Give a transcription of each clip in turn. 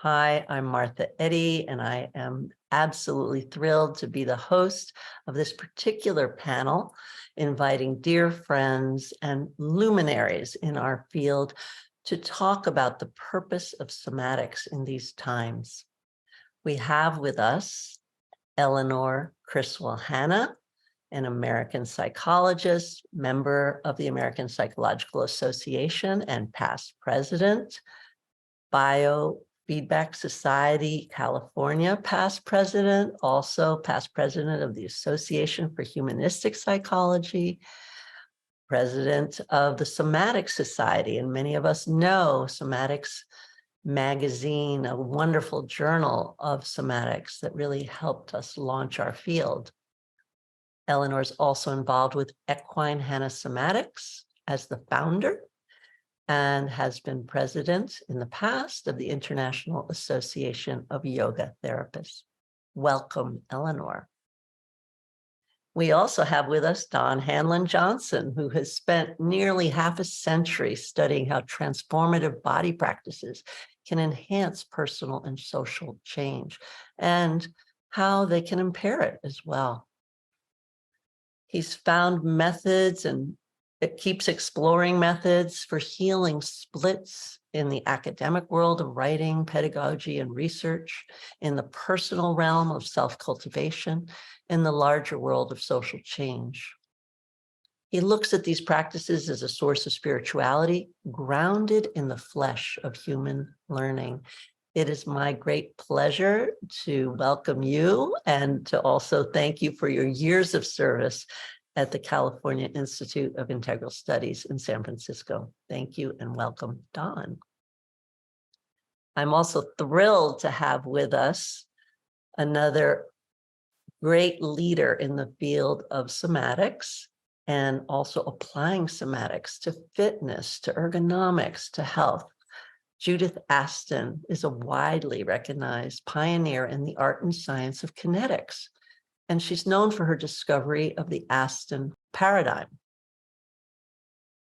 Hi, I'm Martha Eddy, and I am absolutely thrilled to be the host of this particular panel, inviting dear friends and luminaries in our field to talk about the purpose of somatics in these times. We have with us Eleanor Criswell Hanna, an American psychologist, member of the American Psychological Association and past president, Biofeedback Society, California, past president, also past president of the Association for Humanistic Psychology, president of the Somatic Society. And many of us know Somatics magazine, a wonderful journal of somatics that really helped us launch our field. Eleanor's also involved with Equine Hanna Somatics as the founder, and has been president in the past of the International Association of Yoga Therapists. Welcome, Eleanor. We also have with us Don Hanlon Johnson, who has spent nearly half a century studying how transformative body practices can enhance personal and social change and how they can impair it as well. He's found methods and it keeps exploring methods for healing splits in the academic world of writing, pedagogy, and research, in the personal realm of self-cultivation, in the larger world of social change. He looks at these practices as a source of spirituality grounded in the flesh of human learning. It is my great pleasure to welcome you and to also thank you for your years of service at the California Institute of Integral Studies in San Francisco. Thank you and welcome, Don. I'm also thrilled to have with us another great leader in the field of somatics and also applying somatics to fitness, to ergonomics, to health. Judith Aston is a widely recognized pioneer in the art and science of kinetics, and she's known for her discovery of the Aston paradigm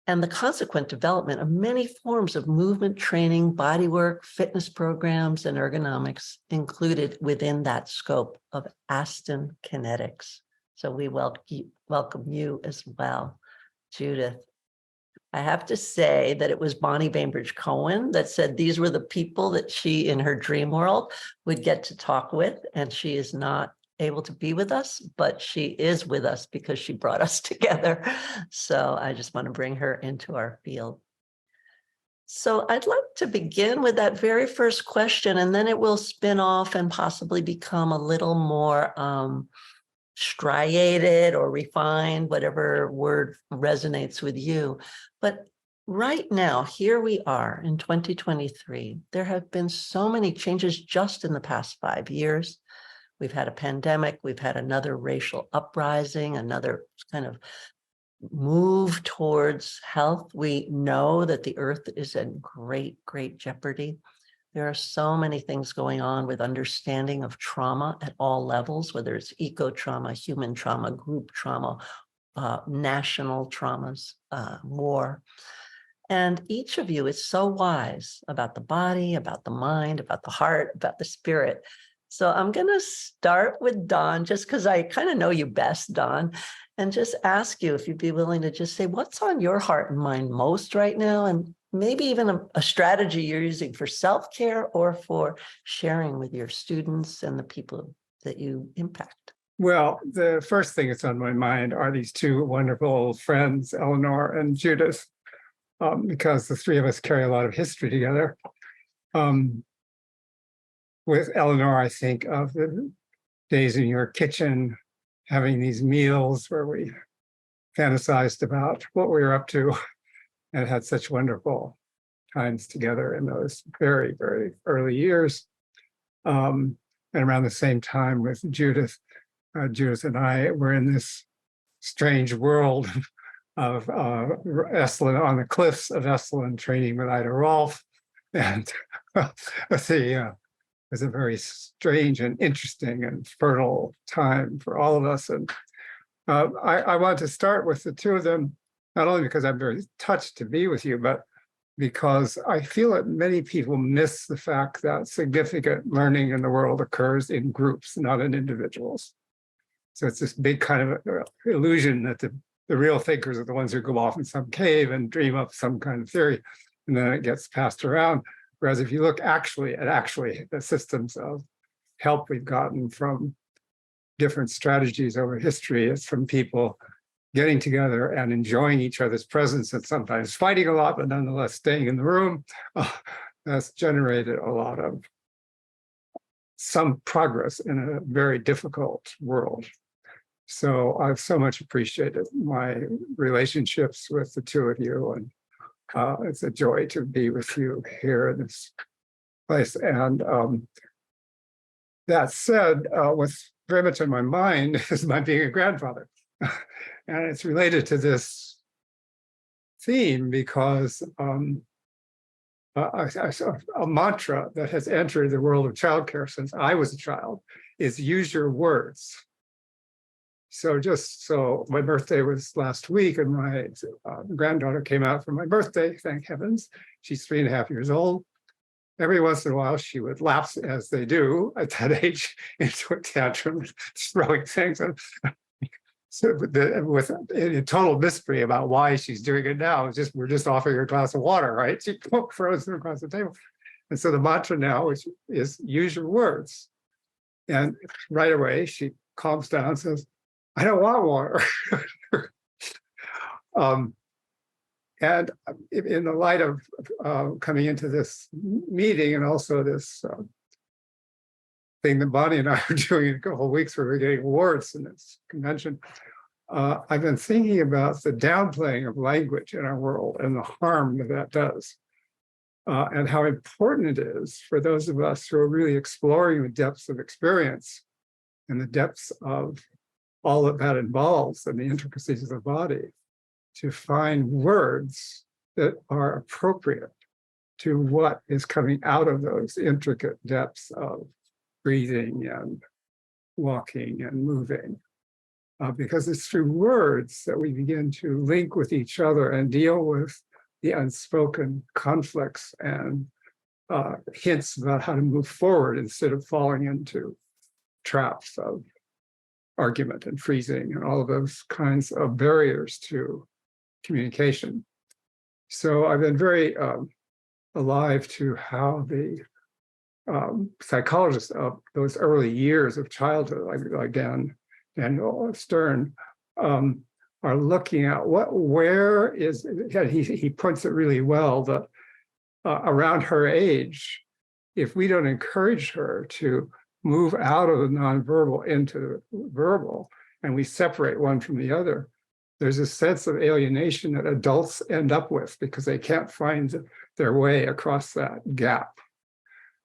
and the consequent development of many forms of movement training, bodywork, fitness programs, and ergonomics included within that scope of Aston kinetics. So we welcome you as well, Judith. I have to say that it was Bonnie Bainbridge Cohen that said these were the people that she, in her dream world, would get to talk with, and she is not able to be with us, but she is with us because she brought us together. So I just want to bring her into our field. So I'd like to begin with that very first question, and then it will spin off and possibly become a little more striated or refined, whatever word resonates with you. But right now, here we are in 2023. There have been so many changes just in the past 5 years. We've had a pandemic, we've had another racial uprising, another kind of move towards health. We know that the earth is in great, great jeopardy. There are so many things going on with understanding of trauma at all levels, whether it's eco-trauma, human trauma, group trauma, national traumas, war. And each of you is so wise about the body, about the mind, about the heart, about the spirit. So I'm going to start with Don, just because I kind of know you best, Don, and just ask you if you'd be willing to just say what's on your heart and mind most right now, and maybe even a strategy you're using for self-care or for sharing with your students and the people that you impact. Well, the first thing that's on my mind are these two wonderful friends, Eleanor and Judith, because the three of us carry a lot of history together. With Eleanor, I think of the days in your kitchen, having these meals where we fantasized about what we were up to and had such wonderful times together in those very, very early years. And around the same time with Judith, Judith and I were in this strange world of Esalen, on the cliffs of Esalen, training with Ida Rolf. And it was a very strange and interesting and fertile time for all of us. And I want to start with the two of them, not only because I'm very touched to be with you, but because I feel that many people miss the fact that significant learning in the world occurs in groups, not in individuals. So it's this big kind of illusion that the real thinkers are the ones who go off in some cave and dream up some kind of theory, and then it gets passed around. Whereas if you look at the systems of help we've gotten from different strategies over history, it's from people getting together and enjoying each other's presence and sometimes fighting a lot, but nonetheless staying in the room. That's generated a lot of some progress in a very difficult world. So I've so much appreciated my relationships with the two of you, and it's a joy to be with you here in this place. And that said, what's very much on my mind is my being a grandfather. And it's related to this theme because a mantra that has entered the world of childcare since I was a child is use your words. So my birthday was last week, and my granddaughter came out for my birthday, thank heavens. She's 3.5 years old. Every once in a while, she would lapse, as they do at that age, into a tantrum, throwing things. So with a total mystery about why she's doing it now. We're just offering her a glass of water, right? She throws it across the table. And so the mantra now is use your words. And right away, she calms down and says, I don't want water. And in the light of coming into this meeting and also this thing that Bonnie and I are doing in a couple of weeks where we're getting awards in this convention, I've been thinking about the downplaying of language in our world and the harm that does, and how important it is for those of us who are really exploring the depths of experience and the depths of all that involves and the intricacies of the body, to find words that are appropriate to what is coming out of those intricate depths of breathing and walking and moving. Because it's through words that we begin to link with each other and deal with the unspoken conflicts and hints about how to move forward instead of falling into traps of argument and freezing and all of those kinds of barriers to communication. So I've been very alive to how the psychologists of those early years of childhood, like Daniel Stern, are looking at where is, he puts it really well, that around her age, if we don't encourage her to move out of the nonverbal into verbal, and we separate one from the other, there's a sense of alienation that adults end up with because they can't find their way across that gap.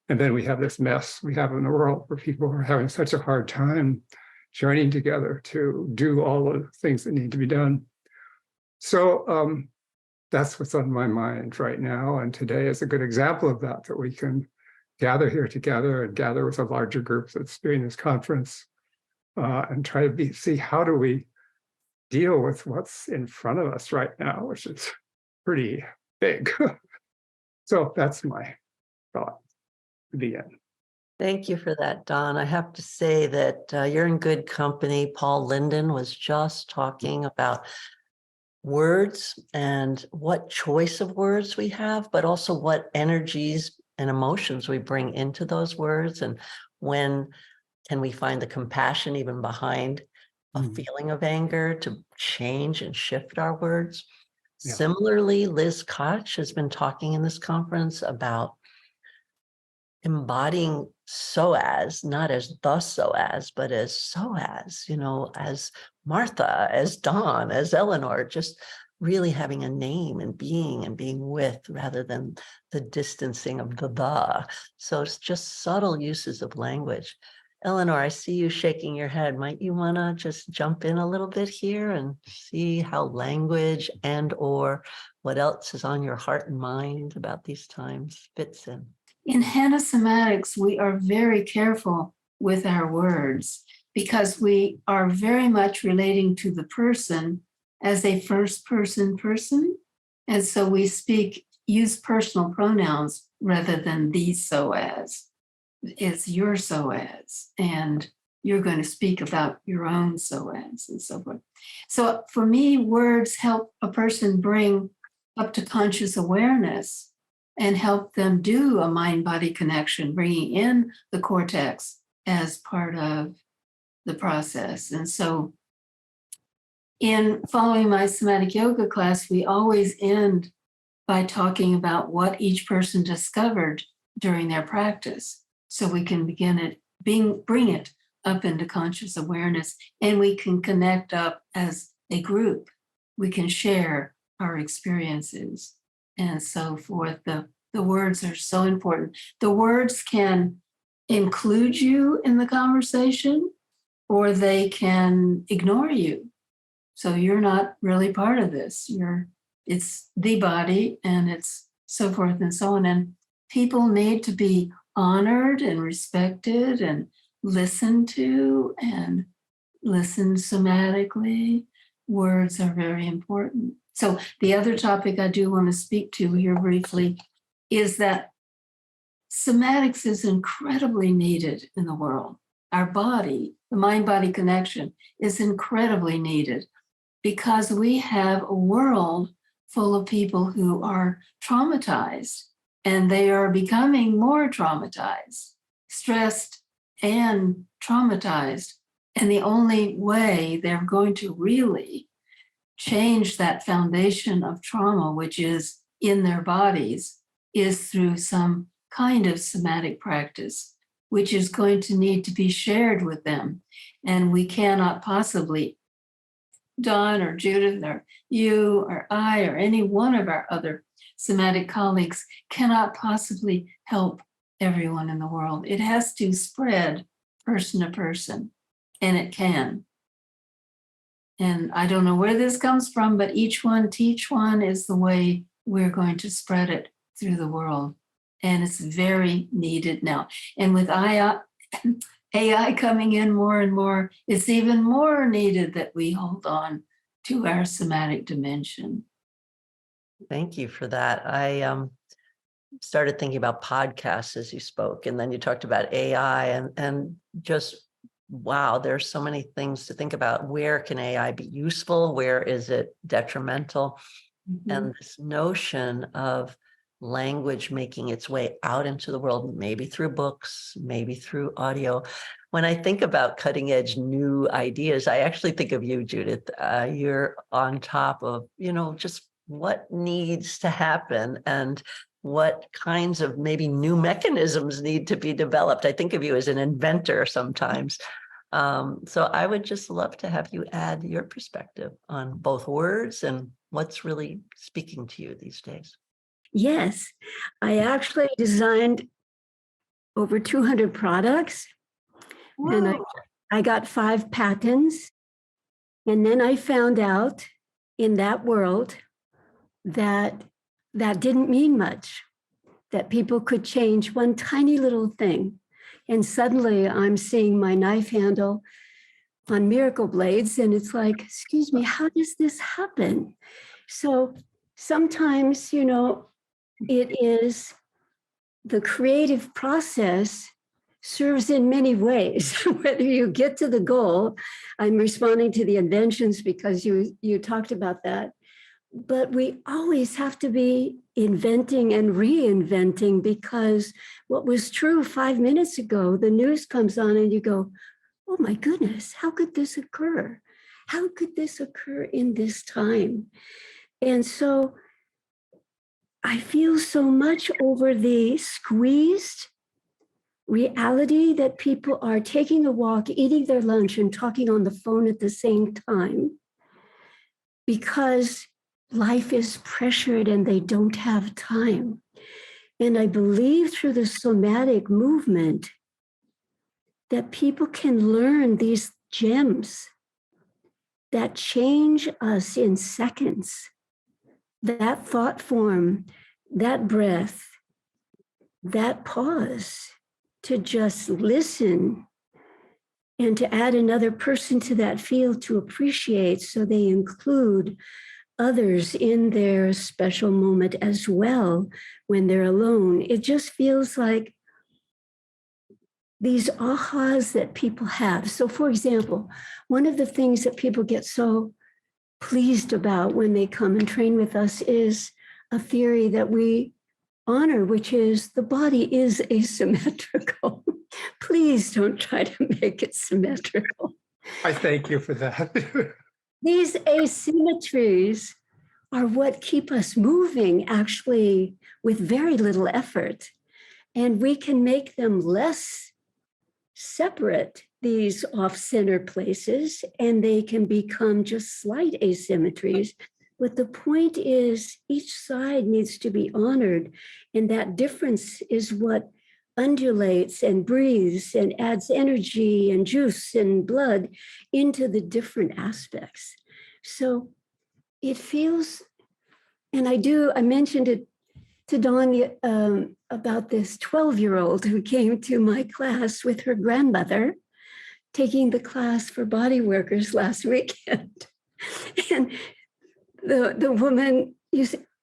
And then we have this mess we have in the world where people are having such a hard time joining together to do all the things that need to be done. So that's what's on my mind right now. And today is a good example of that we can gather here together and gather with a larger group that's doing this conference and try to see how do we deal with what's in front of us right now, which is pretty big. So that's my thought to begin. Thank you for that, Don. I have to say that you're in good company. Paul Linden was just talking about words and what choice of words we have, but also what energies and emotions we bring into those words, and when can we find the compassion even behind a feeling of anger to change and shift our words. Yeah. Similarly, Liz Koch has been talking in this conference about embodying so-as, not as the so-as, but as so-as, as Martha, as Dawn, as Eleanor, just really having a name and being with rather than the distancing of the. So it's just subtle uses of language. Eleanor, I see you shaking your head. Might you want to just jump in a little bit here and see how language and or what else is on your heart and mind about these times fits in? In Hannah Somatics, we are very careful with our words because we are very much relating to the person as a first person. And so we speak use personal pronouns rather than these so as. It's your so as, and you're going to speak about your own so as and so forth. So for me, words help a person bring up to conscious awareness and help them do a mind-body connection, bringing in the cortex as part of the process. And so in following my somatic yoga class, we always end by talking about what each person discovered during their practice. So we can bring it up into conscious awareness, and we can connect up as a group. We can share our experiences and so forth. The words are so important. The words can include you in the conversation, or they can ignore you. So you're not really part of this. It's the body, and it's so forth and so on. And people need to be honored and respected and listened to and listened somatically. Words are very important. So the other topic I do want to speak to here briefly is that somatics is incredibly needed in the world. Our body, the mind-body connection, is incredibly needed because we have a world full of people who are traumatized, and they are becoming more traumatized, stressed and traumatized. And the only way they're going to really change that foundation of trauma, which is in their bodies, is through some kind of somatic practice, which is going to need to be shared with them. And we cannot possibly, Dawn or Judith or you or I or any one of our other somatic colleagues cannot possibly help everyone in the world. It has to spread person to person, and it can. And I don't know where this comes from, but each one teach one is the way we're going to spread it through the world. And it's very needed now. And with AI coming in more and more, it's even more needed that we hold on to our somatic dimension. Thank you for that. I started thinking about podcasts as you spoke, and then you talked about AI and just, wow, there's so many things to think about. Where can AI be useful? Where is it detrimental? Mm-hmm. And this notion of language making its way out into the world, maybe through books, maybe through audio. When I think about cutting edge new ideas, I actually think of you, Judith. You're on top of, just what needs to happen and what kinds of maybe new mechanisms need to be developed. I think of you as an inventor sometimes. So I would just love to have you add your perspective on both words and what's really speaking to you these days. Yes, I actually designed over 200 products. Whoa. And I got 5 patents. And then I found out in that world that didn't mean much, that people could change one tiny little thing. And suddenly I'm seeing my knife handle on Miracle Blades, and it's like, excuse me, how does this happen? So sometimes, it is the creative process serves in many ways. Whether you get to the goal, I'm responding to the inventions because you talked about that. But we always have to be inventing and reinventing, because what was true 5 minutes ago, the news comes on and you go, oh my goodness, how could this occur? How could this occur in this time? And so I feel so much over the squeezed reality that people are taking a walk, eating their lunch, and talking on the phone at the same time, because life is pressured and they don't have time. And I believe through the somatic movement that people can learn these gems that change us in seconds. That thought form, that breath, that pause, to just listen and to add another person to that field to appreciate, so they include others in their special moment as well when they're alone. It just feels like these ahas that people have. So, for example, one of the things that people get so pleased about when they come and train with us is a theory that we honor, which is the body is asymmetrical. Please don't try to make it symmetrical. I thank you for that. These asymmetries are what keep us moving, actually, with very little effort. And we can make them less separate, these off-center places, and they can become just slight asymmetries. But the point is, each side needs to be honored, and that difference is what undulates and breathes and adds energy and juice and blood into the different aspects. So it feels, and I mentioned it to Dawn about this 12-year-old who came to my class with her grandmother, taking the class for body workers last weekend. And the woman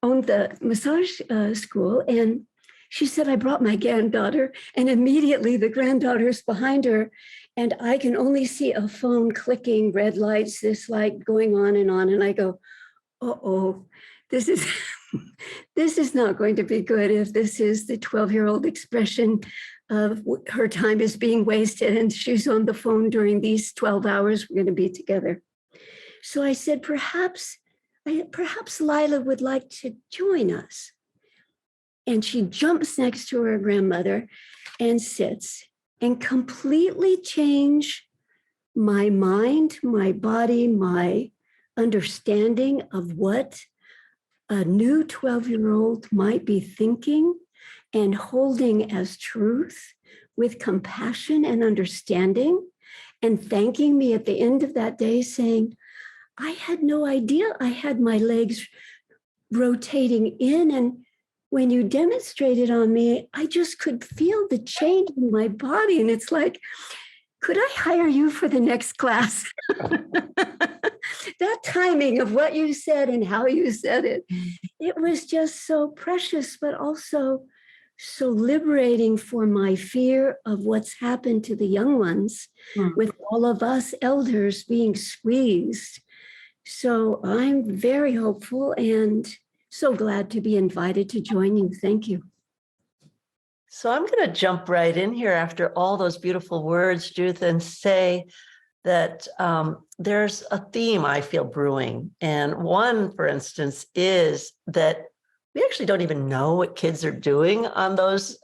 owned the massage school, and she said, I brought my granddaughter, and immediately the granddaughter's behind her, and I can only see a phone clicking, red lights, this light going on, and I go, uh-oh, this is not going to be good if this is the 12-year-old expression of her time is being wasted and she's on the phone during these 12 hours we're going to be together. So I said, perhaps Lila would like to join us. And she jumps next to her grandmother and sits and completely change my mind, my body, my understanding of what a new 12-year-old might be thinking and holding as truth with compassion and understanding, and thanking me at the end of that day saying, I had no idea I had my legs rotating in, and when you demonstrated on me, I just could feel the change in my body. And it's like, could I hire you for the next class? That timing of what you said and how you said it, it was just so precious, but also so liberating for my fear of what's happened to the young ones, with all of us elders being squeezed. So I'm very hopeful and so glad to be invited to join you. Thank you. So I'm going to jump right in here after all those beautiful words, Judith, and say that there's a theme I feel brewing. And one, for instance, is that we actually don't even know what kids are doing on those,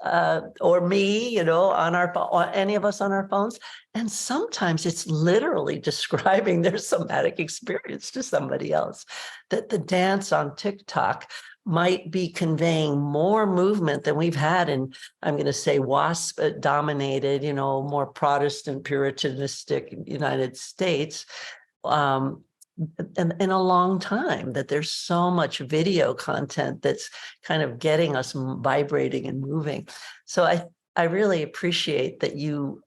or me, on our phone, or any of us on our phones. And sometimes it's literally describing their somatic experience to somebody else. That the dance on TikTok might be conveying more movement than we've had in, I'm going to say, WASP dominated, more Protestant Puritanistic United States, in a long time, that there's so much video content that's kind of getting us vibrating and moving. So I really appreciate that you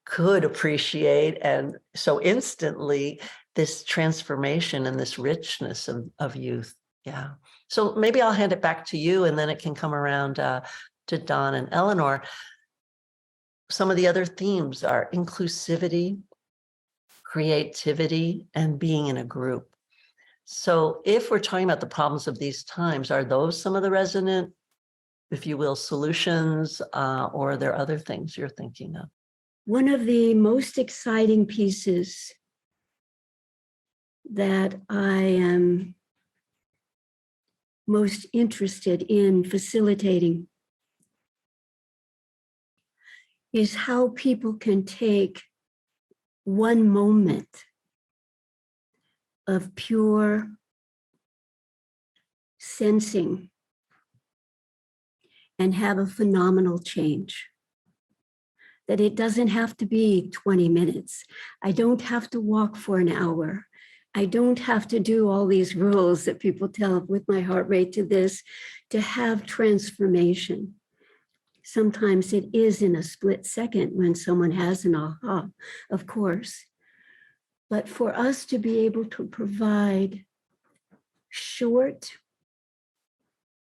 could appreciate and so instantly this transformation and this richness of youth. Yeah. So maybe I'll hand it back to you, and then it can come around to Don and Eleanor. Some of the other themes are inclusivity, creativity, and being in a group. So if we're talking about the problems of these times, are those some of the resonant, if you will, solutions, or are there other things you're thinking of? One of the most exciting pieces that I am most interested in facilitating is how people can take one moment of pure sensing and have a phenomenal change. That it doesn't have to be 20 minutes. I don't have to walk for an hour. I don't have to do all these rules that people tell with my heart rate to this to have transformation. Sometimes it is in a split second when someone has an aha, of course. But for us to be able to provide short,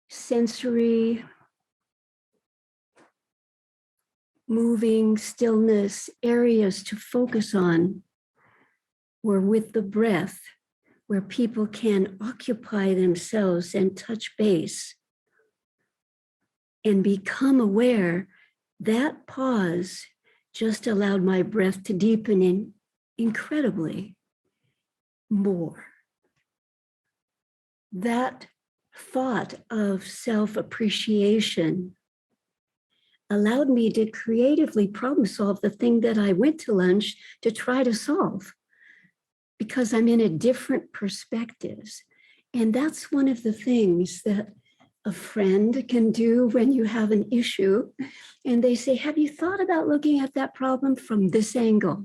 sensory, moving stillness areas to focus on were with the breath, where people can occupy themselves and touch base and become aware. That pause just allowed my breath to deepen in incredibly more. That thought of self-appreciation allowed me to creatively problem solve the thing that I went to lunch to try to solve, because I'm in a different perspectives. And that's one of the things that a friend can do when you have an issue and they say, have you thought about looking at that problem from this angle?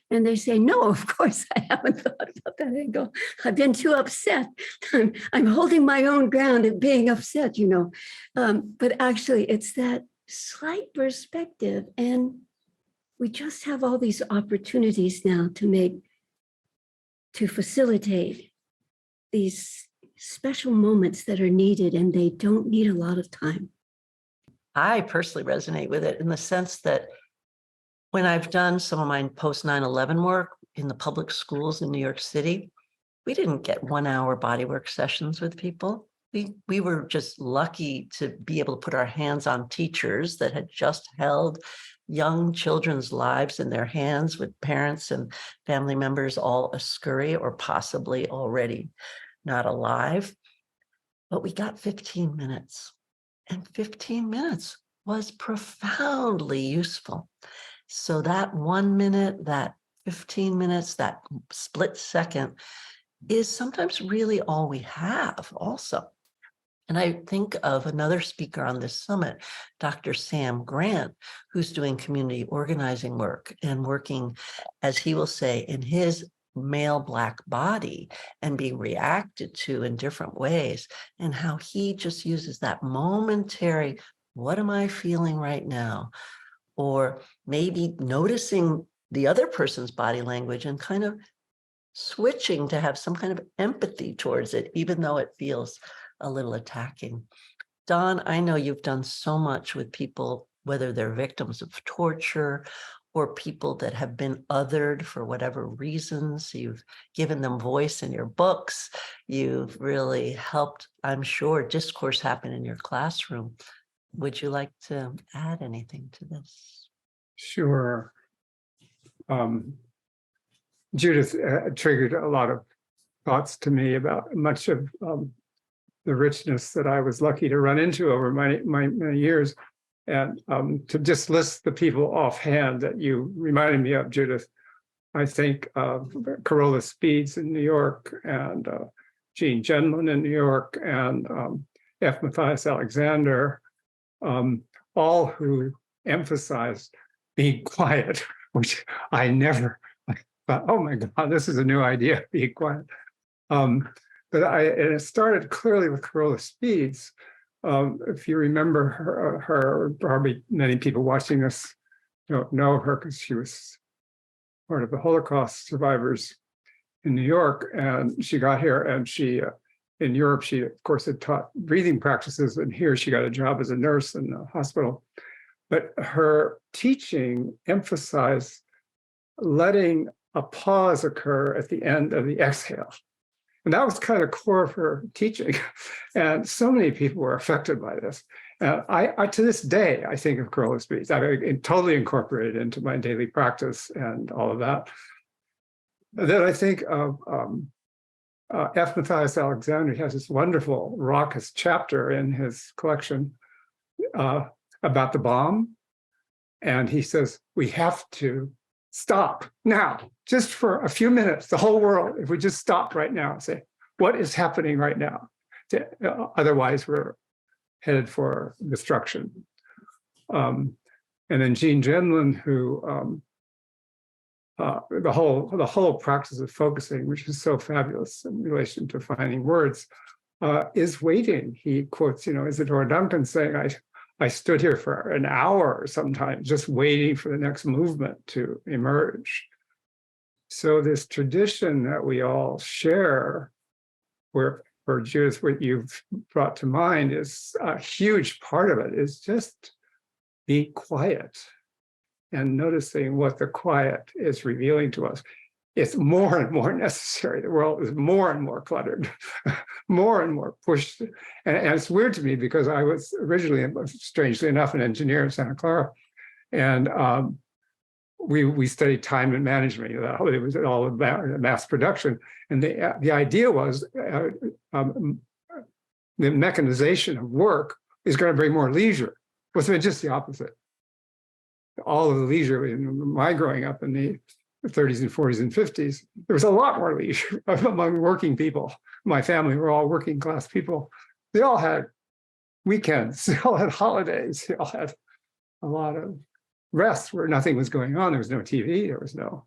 And they say, no, of course I haven't thought about that angle. I've been too upset. I'm holding my own ground and being upset, you know. But actually it's that slight perspective. And we just have all these opportunities now to facilitate these special moments that are needed, and they don't need a lot of time. I personally resonate with it in the sense that when I've done some of my post 9/11 work in the public schools in New York City, we didn't get 1 hour bodywork sessions with people. We were just lucky to be able to put our hands on teachers that had just held young children's lives in their hands, with parents and family members all ascurry or possibly already not alive. But we got 15 minutes, and 15 minutes was profoundly useful. So that 1 minute, that 15 minutes, that split second is sometimes really all we have also. And I think of another speaker on this summit, Dr. Sam Grant, who's doing community organizing work and working, as he will say, in his male Black body and being reacted to in different ways, and how he just uses that momentary, what am I feeling right now? Or maybe noticing the other person's body language and kind of switching to have some kind of empathy towards it, even though it feels a little attacking. Dawn, I know you've done so much with people, whether they're victims of torture or people that have been othered for whatever reasons. You've given them voice in your books. You've really helped, I'm sure, discourse happen in your classroom. Would you like to add anything to this? Sure. Judith triggered a lot of thoughts to me about much of the richness that I was lucky to run into over my many years. And to just list the people offhand that you reminded me of, Judith, I think of Carola Speeds in New York, and Jean Genlin in New York, and F. Matthias Alexander, all who emphasized being quiet, which I never thought, oh my God, this is a new idea, being quiet. And it started clearly with Carola Speeds. If you remember her, probably many people watching this don't know her because she was part of the Holocaust survivors in New York. And she got here, and she, in Europe, she of course had taught breathing practices, and here she got a job as a nurse in the hospital. But her teaching emphasized letting a pause occur at the end of the exhale. And that was kind of core of her teaching. And so many people were affected by this. I to this day, I think of Carola Speeds. I've totally incorporated into my daily practice and all of that. Then I think of F. Matthias Alexander. He has this wonderful raucous chapter in his collection about the bomb. And he says, we have to stop now, just for a few minutes, the whole world, if we just stop right now and say, what is happening right now? Otherwise, we're headed for destruction. And then Jean Genlin, who the whole practice of focusing, which is so fabulous in relation to finding words, is waiting. He quotes, Isadora Duncan saying, I stood here for an hour sometimes just waiting for the next movement to emerge. So this tradition that we all share, where for Judith, what you've brought to mind is a huge part of it is just be quiet and noticing what the quiet is revealing to us. It's more and more necessary. The world is more and more cluttered, more and more pushed. And it's weird to me because I was originally, strangely enough, an engineer in Santa Clara. And we studied time and management. It was all about mass production. And the idea was the mechanization of work is going to bring more leisure. It was just the opposite. All of the leisure in my growing up in the 30s and 40s and 50s, there was a lot more leisure among working people. My family were all working class people. They all had weekends, they all had holidays, they all had a lot of rest where nothing was going on. There was no TV, there was no,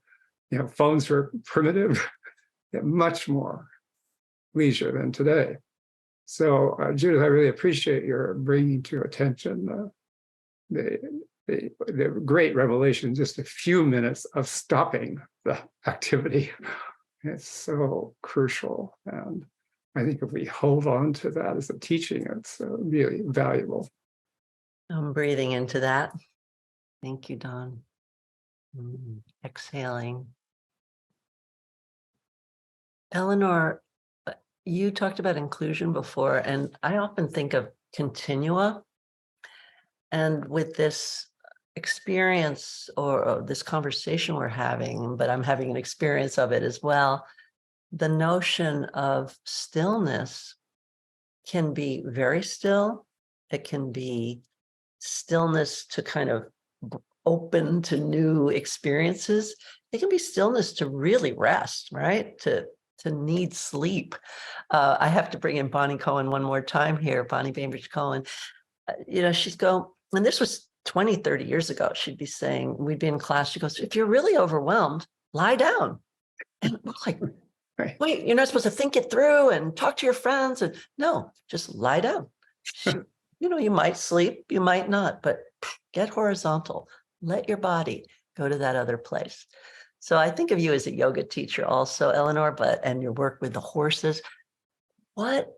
phones were primitive, much more leisure than today. So Judith, I really appreciate your bringing to attention the great revelation, just a few minutes of stopping the activity. It's so crucial. And I think if we hold on to that as a teaching, it's really valuable. I'm breathing into that. Thank you, Don. Exhaling. Eleanor, you talked about inclusion before, and I often think of continua. And with this experience or this conversation we're having, but I'm having an experience of it as well, the notion of stillness can be very still. It can be stillness to kind of open to new experiences. It can be stillness to really rest, right? To need sleep. I have to bring in Bonnie Cohen one more time here, Bonnie Bainbridge Cohen. She's go, and this was 20, 30 years ago, she'd be saying, we'd be in class, she goes, if you're really overwhelmed, lie down. And we're like, wait, you're not supposed to think it through and talk to your friends. And no, just lie down. You might sleep, you might not, but get horizontal. Let your body go to that other place. So I think of you as a yoga teacher also, Eleanor, and your work with the horses. What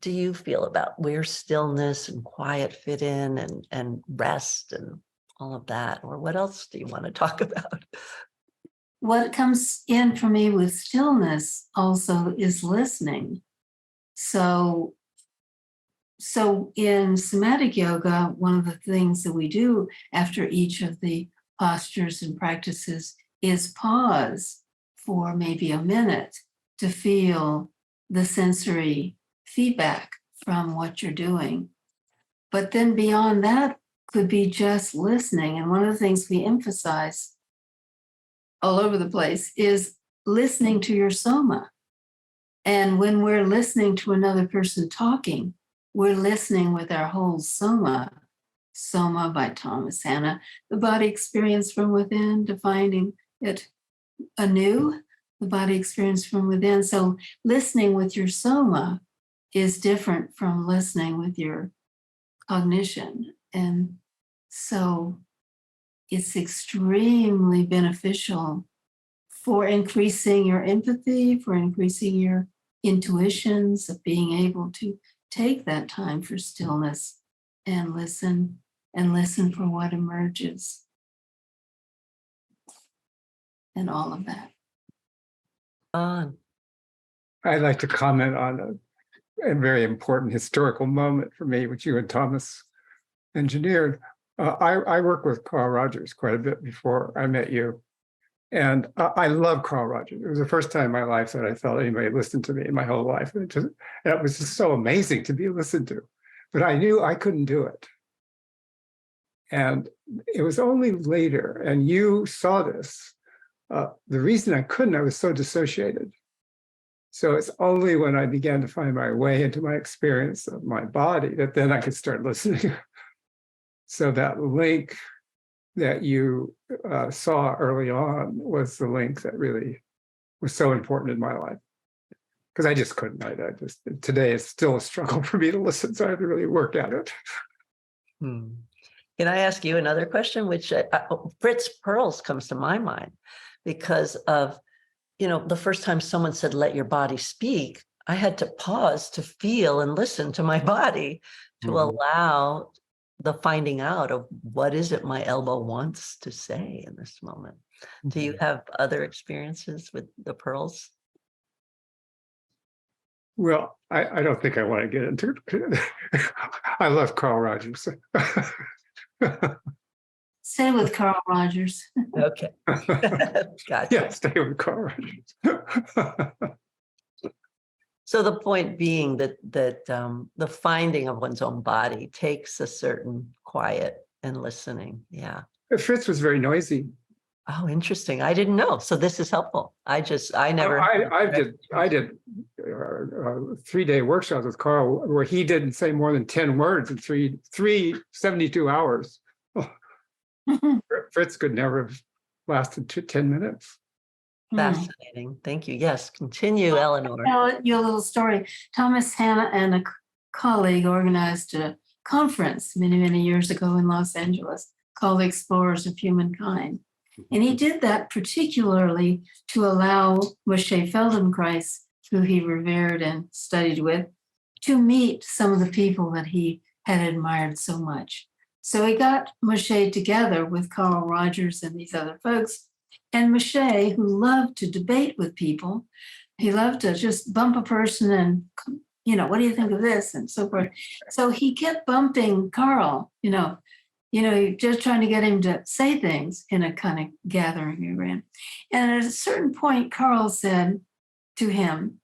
do you feel about where stillness and quiet fit in and rest and all of that? Or what else do you want to talk about? What comes in for me with stillness also is listening. So in somatic yoga, one of the things that we do after each of the postures and practices is pause for maybe a minute to feel the sensory feedback from what you're doing. But then beyond that could be just listening. And one of the things we emphasize all over the place is listening to your soma. And when we're listening to another person talking, we're listening with our whole soma. Soma by Thomas Hanna, the body experience from within, defining it anew, the body experience from within. So listening with your soma is different from listening with your cognition. And so it's extremely beneficial for increasing your empathy, for increasing your intuitions, of being able to take that time for stillness and listen for what emerges. And all of that. I'd like to comment on a very important historical moment for me, which you and Thomas engineered. I worked with Carl Rogers quite a bit before I met you. And I love Carl Rogers. It was the first time in my life that I felt anybody listened to me in my whole life. It was just so amazing to be listened to. But I knew I couldn't do it. And it was only later, and you saw this, the reason I couldn't, I was so dissociated. So it's only when I began to find my way into my experience of my body that then I could start listening. So that link that you saw early on was the link that really was so important in my life. Because I just couldn't. Today it's still a struggle for me to listen, so I have to really work at it. Can I ask you another question? Which Fritz Perls comes to my mind because of, the first time someone said, let your body speak, I had to pause to feel and listen to my body to Mhm. allow the finding out of what is it my elbow wants to say in this moment. Do you have other experiences with the pearls? Well, I don't think I want to get into it. I love Carl Rogers. Stay with Carl Rogers. Okay. Gotcha. Yeah, stay with Carl Rogers. So the point being that the finding of one's own body takes a certain quiet and listening. Yeah. Fritz was very noisy. Oh, interesting. I didn't know. So this is helpful. I never. I did 3-day workshops with Carl where he didn't say more than 10 words in three 72 hours. Fritz could never have lasted 10 minutes. Fascinating. Thank you. Yes. Continue, Eleanor. Tell you a little story. Thomas Hanna and a colleague organized a conference many, many years ago in Los Angeles called Explorers of Humankind. And he did that particularly to allow Moshe Feldenkrais, who he revered and studied with, to meet some of the people that he had admired so much. So he got Moshe together with Carl Rogers and these other folks. And Moshe, who loved to debate with people, he loved to just bump a person and, what do you think of this? And so forth. So he kept bumping Carl, just trying to get him to say things in a kind of gathering we ran. And at a certain point, Carl said to him,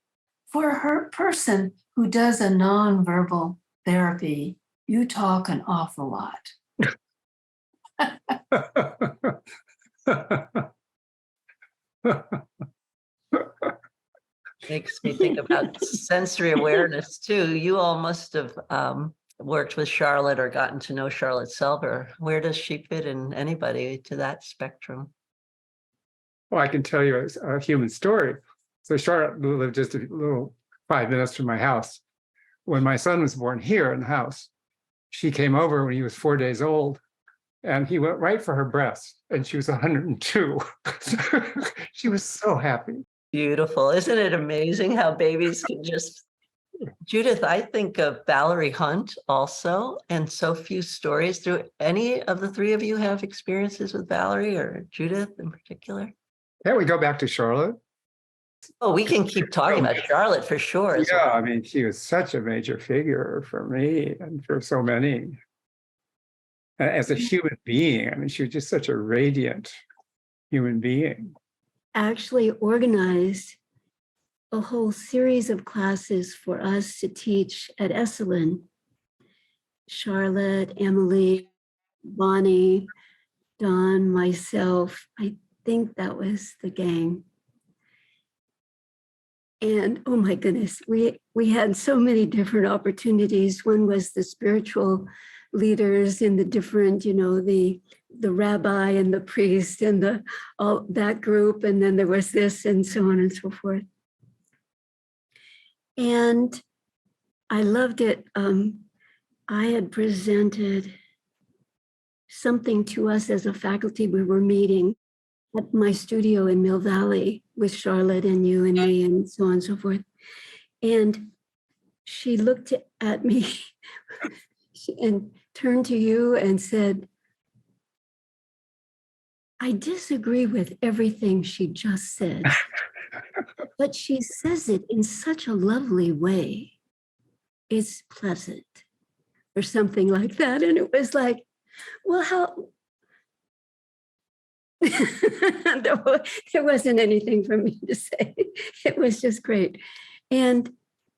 for a person who does a nonverbal therapy, you talk an awful lot. Makes me think about sensory awareness too. You all must have worked with Charlotte or gotten to know Charlotte Selber. Where does she fit in anybody to that spectrum? Well, I can tell you a human story. So Charlotte lived just a little 5 minutes from my house. When my son was born here in the house, she came over when he was 4 days old, and he went right for her breast, and she was 102. She was so happy. Beautiful. Isn't it amazing how babies can just. Judith, I think of Valerie Hunt also, and so few stories. Do any of the three of you have experiences with Valerie or Judith in particular? Can't we go back to Charlotte? Oh, we can keep talking about Charlotte for sure. As Yeah, well. I mean, she was such a major figure for me and for so many. As a human being, I mean, she was just such a radiant human being. Actually organized a whole series of classes for us to teach at Esalen. Charlotte, Emily, Bonnie, Don, myself. I think that was the gang. And oh my goodness, we had so many different opportunities. One was the spiritual leaders in the different, the rabbi and the priest and all that group. And then there was this and so on and so forth. And I loved it. I had presented something to us as a faculty. We were meeting at my studio in Mill Valley with Charlotte and you and me and so on and so forth. And she looked at me and turned to you and said, I disagree with everything she just said, but she says it in such a lovely way. It's pleasant or something like that. And it was like, well, how? There wasn't anything for me to say. It was just great. And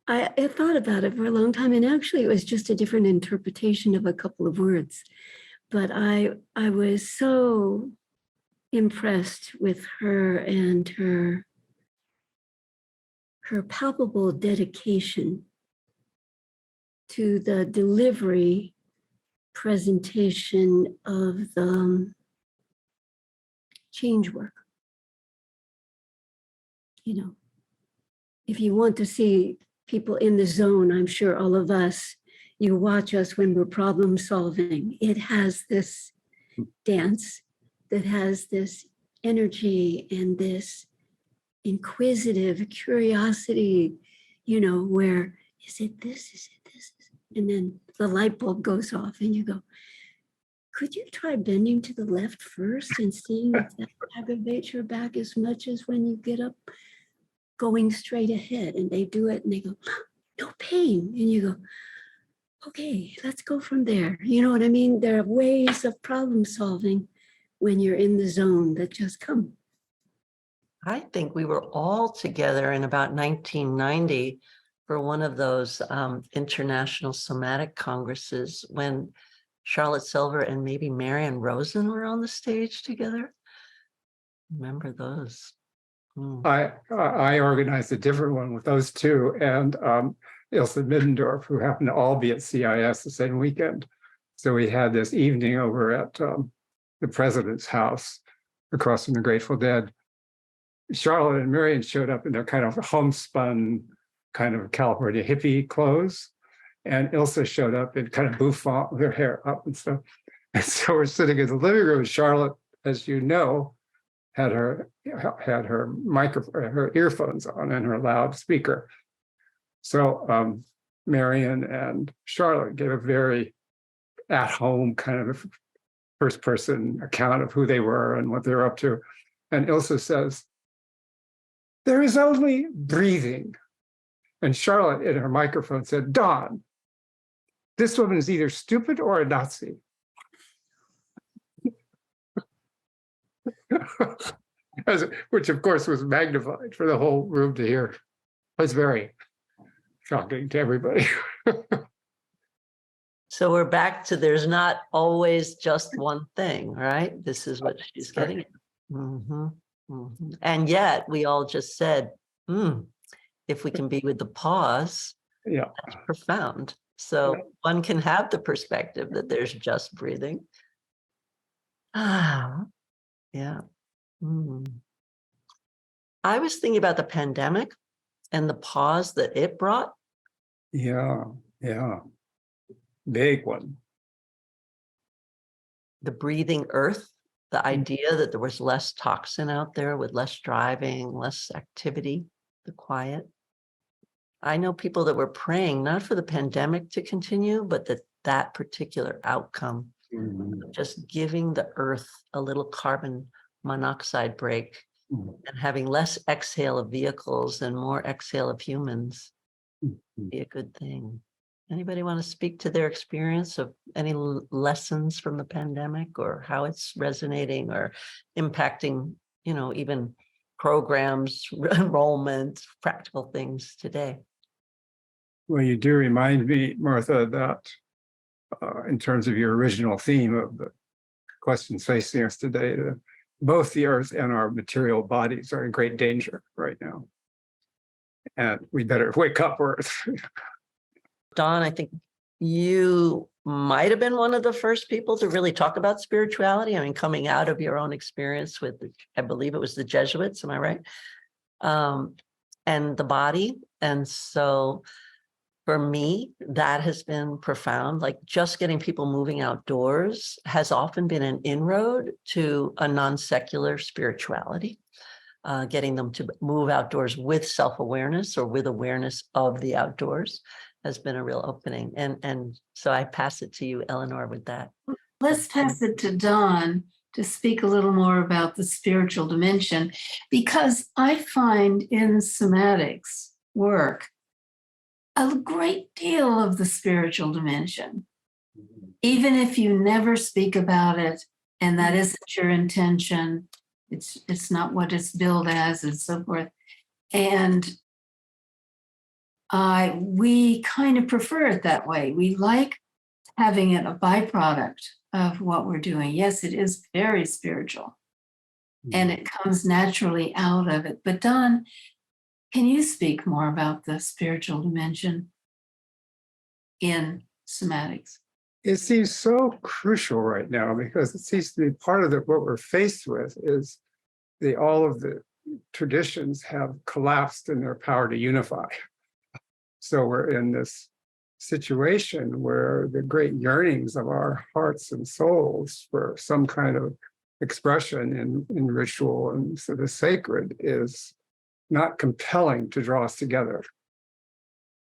I thought about it for a long time. And actually, it was just a different interpretation of a couple of words. But I was so impressed with her and her palpable dedication to the delivery presentation of the change work. If you want to see people in the zone, I'm sure all of us, you watch us when we're problem solving. It has this dance that has this energy and this inquisitive curiosity, where is it this? Is it this? And then the light bulb goes off and you go, could you try bending to the left first and seeing if that aggravates your back as much as when you get up going straight ahead? And they do it and they go, no pain. And you go, okay, let's go from there. You know what I mean? There are ways of problem solving when you're in the zone that just come. I think we were all together in about 1990 for one of those international somatic congresses when Charlotte Silver and maybe Marion Rosen were on the stage together. Remember those? I organized a different one with those two and Ilse Middendorf, who happened to all be at CIS the same weekend. So we had this evening over at the president's house across from the Grateful Dead. Charlotte and Marion showed up in their kind of homespun, kind of California hippie clothes. And Ilse showed up in kind of bouffant with her hair up and stuff. And so we're sitting in the living room. Charlotte, as you know, had her microphone, her earphones on and her loudspeaker. So Marion and Charlotte gave a very at-home kind of first-person account of who they were and what they were up to. And Ilse says, "There is only breathing." And Charlotte in her microphone said, "Dawn, this woman is either stupid or a Nazi." Which of course was magnified for the whole room to hear. It was very shocking to everybody. So we're back to there's not always just one thing, right? This is what she's getting at. Mhm, mhm. And yet we all just said, if we can be with the pause, Yeah. that's profound. So one can have the perspective that there's just breathing. Yeah. I was thinking about the pandemic and the pause that it brought. Yeah. Big one. The breathing earth, the idea that there was less toxin out there with less driving, less activity, the quiet. I know people that were praying not for the pandemic to continue, but that particular outcome, just giving the earth a little carbon monoxide break and having less exhale of vehicles and more exhale of humans be a good thing. Anybody want to speak to their experience of any lessons from the pandemic or how it's resonating or impacting, even programs, enrollment, practical things today? Well, you do remind me, Martha, that in terms of your original theme of the questions facing us today, that both the earth and our material bodies are in great danger right now. And we better wake up, Earth. Dawn, I think you might have been one of the first people to really talk about spirituality. I mean, coming out of your own experience with, I believe it was the Jesuits, am I right? And the body. And so for me, that has been profound. Like just getting people moving outdoors has often been an inroad to a non-secular spirituality. Getting them to move outdoors with self-awareness or with awareness of the outdoors has been a real opening. And so I pass it to you, Eleanor, with that. Let's pass it to Dawn to speak a little more about the spiritual dimension, because I find in somatics work a great deal of the spiritual dimension, even if you never speak about it and that isn't your intention. It's not what it's billed as and so forth. And we kind of prefer it that way. We like having it a byproduct of what we're doing. Yes, it is very spiritual and it comes naturally out of it. But Dawn, can you speak more about the spiritual dimension in somatics? It seems so crucial right now because it seems to be part of what we're faced with is all of the traditions have collapsed in their power to unify. So we're in this situation where the great yearnings of our hearts and souls for some kind of expression in ritual and so the sacred is not compelling to draw us together.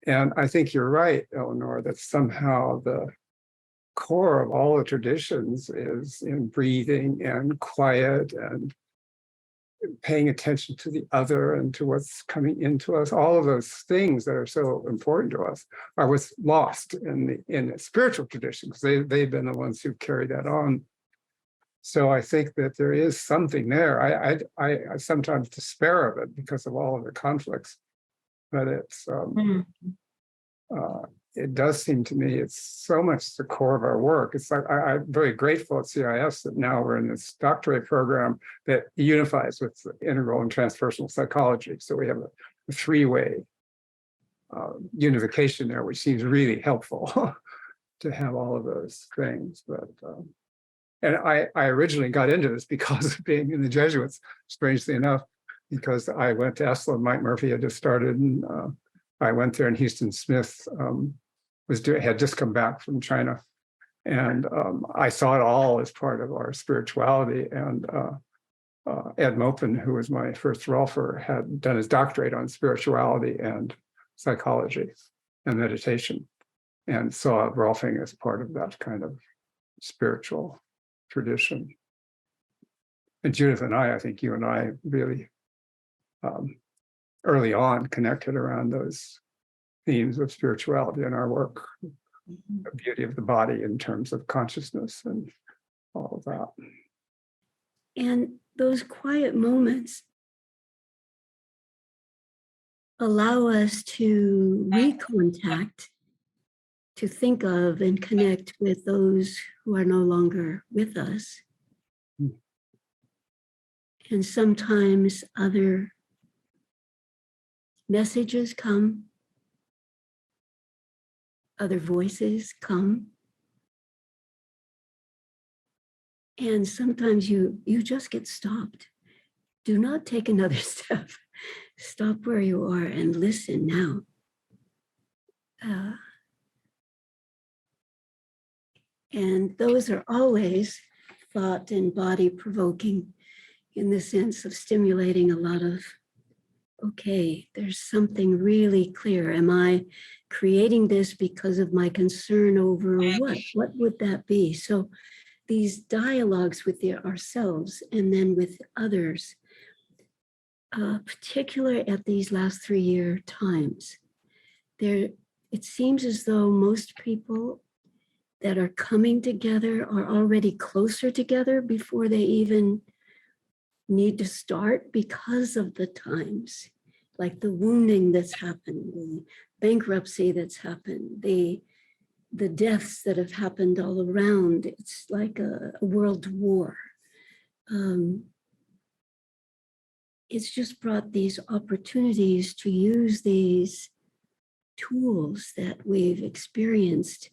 And I think you're right, Eleanor, that somehow the core of all the traditions is in breathing and quiet and paying attention to the other and to what's coming into us. All of those things that are so important to us are what's lost in the spiritual tradition, because they've been the ones who carry that on. So I think that there is something there. I sometimes despair of it because of all of the conflicts, but it does seem to me it's so much the core of our work. It's like I'm very grateful at CIS that now we're in this doctorate program that unifies with integral and transpersonal psychology. So we have a three-way unification there, which seems really helpful to have all of those things. But and I originally got into this because of being in the Jesuits, strangely enough, because I went to Esalen. Mike Murphy had just started, and I went there, and Houston Smith had just come back from China, and I saw it all as part of our spirituality. And Ed Mopin, who was my first Rolfer, had done his doctorate on spirituality and psychology and meditation, and saw Rolfing as part of that kind of spiritual tradition. And Judith and I think you and I really early on connected around those themes of spirituality in our work, the beauty of the body in terms of consciousness and all of that. And those quiet moments allow us to recontact, to think of and connect with those who are no longer with us. And sometimes other messages come, other voices come. And sometimes you just get stopped. Do not take another step. Stop where you are and listen now. And those are always thought and body provoking, in the sense of stimulating a lot of, okay, there's something really clear. Am I creating this because of my concern over what? What would that be? So these dialogues with ourselves and then with others, particularly at these last 3-year times, it seems as though most people that are coming together are already closer together before they even need to start, because of the times, like the wounding that's happened, the bankruptcy that's happened, the deaths that have happened all around. It's like a world war. It's just brought these opportunities to use these tools that we've experienced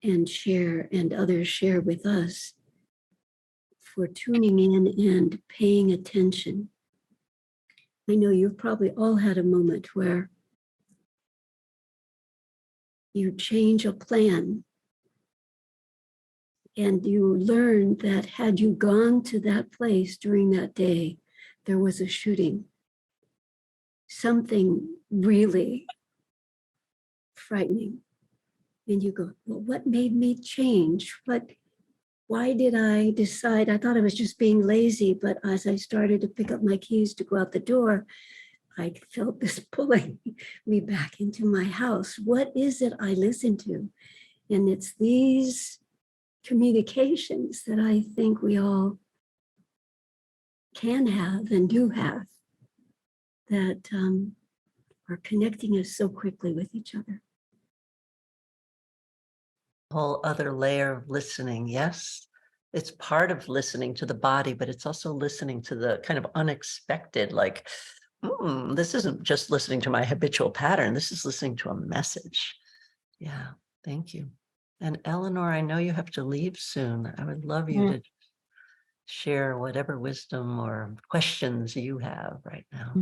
and share, and others share with us, for tuning in and paying attention. I know you've probably all had a moment where you change a plan and you learn that had you gone to that place during that day, there was a shooting. Something really frightening. And you go, well, what made me change? Why did I decide? I thought I was just being lazy, but as I started to pick up my keys to go out the door, I felt this pulling me back into my house. What is it I listen to? And it's these communications that I think we all can have and do have, that are connecting us so quickly with each other. Whole other layer of listening. Yes, it's part of listening to the body, but it's also listening to the kind of unexpected, like, this isn't just listening to my habitual pattern. This is listening to a message. Yeah, thank you. And Eleanor, I know you have to leave soon. I would love you to share whatever wisdom or questions you have right now.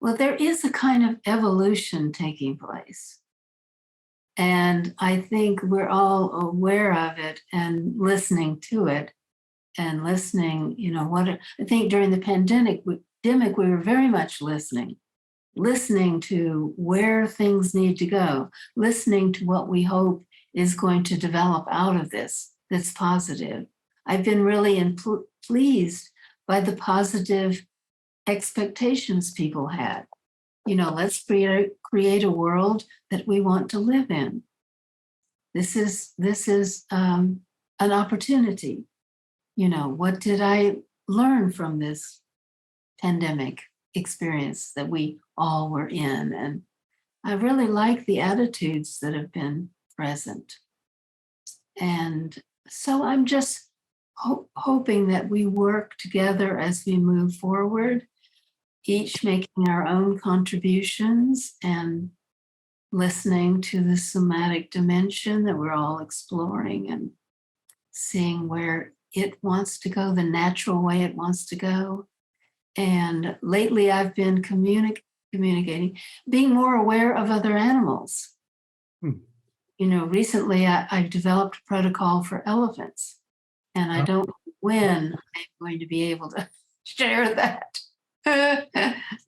Well, there is a kind of evolution taking place. And I think we're all aware of it and listening to it, and listening, I think during the pandemic, we were very much listening listening to where things need to go, listening to what we hope is going to develop out of this that's positive. I've been really pleased by the positive expectations people had. Let's create a world that we want to live in. This is an opportunity. What did I learn from this pandemic experience that we all were in? And I really like the attitudes that have been present. And so I'm just hoping that we work together as we move forward, each making our own contributions and listening to the somatic dimension that we're all exploring and seeing where it wants to go, the natural way it wants to go. And lately I've been communicating, being more aware of other animals. Recently I've developed a protocol for elephants, and I don't know when I'm going to be able to share that. I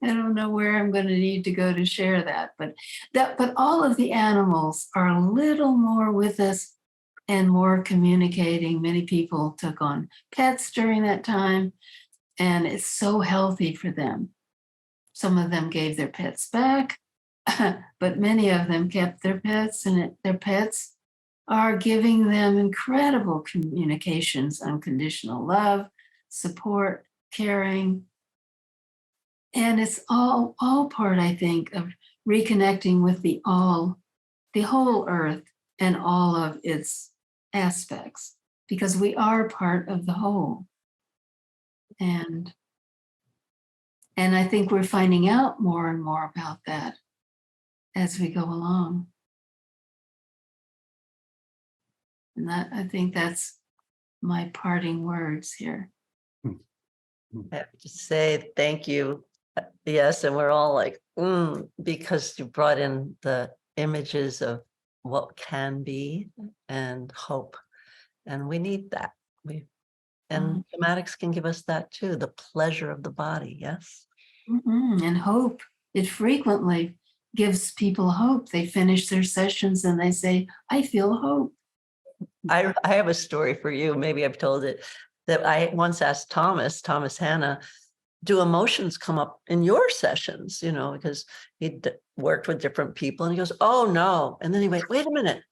don't know where I'm going to need to go to share that, but all of the animals are a little more with us and more communicating. Many people took on pets during that time, and it's so healthy for them. Some of them gave their pets back, but many of them kept their pets, and their pets are giving them incredible communications, unconditional love, support, caring. And it's all part, I think, of reconnecting with the whole earth and all of its aspects, because we are part of the whole. And I think we're finding out more and more about that as we go along. And I think that's my parting words here. I have to say thank you. Yes, and we're all like, because you brought in the images of what can be and hope. And we need that. And somatics can give us that too, the pleasure of the body, yes? And hope. It frequently gives people hope. They finish their sessions and they say, I feel hope. I have a story for you. Maybe I've told it, that I once asked Thomas Hanna, do emotions come up in your sessions? Because he'd worked with different people, and he goes, oh no. And then he went, wait a minute.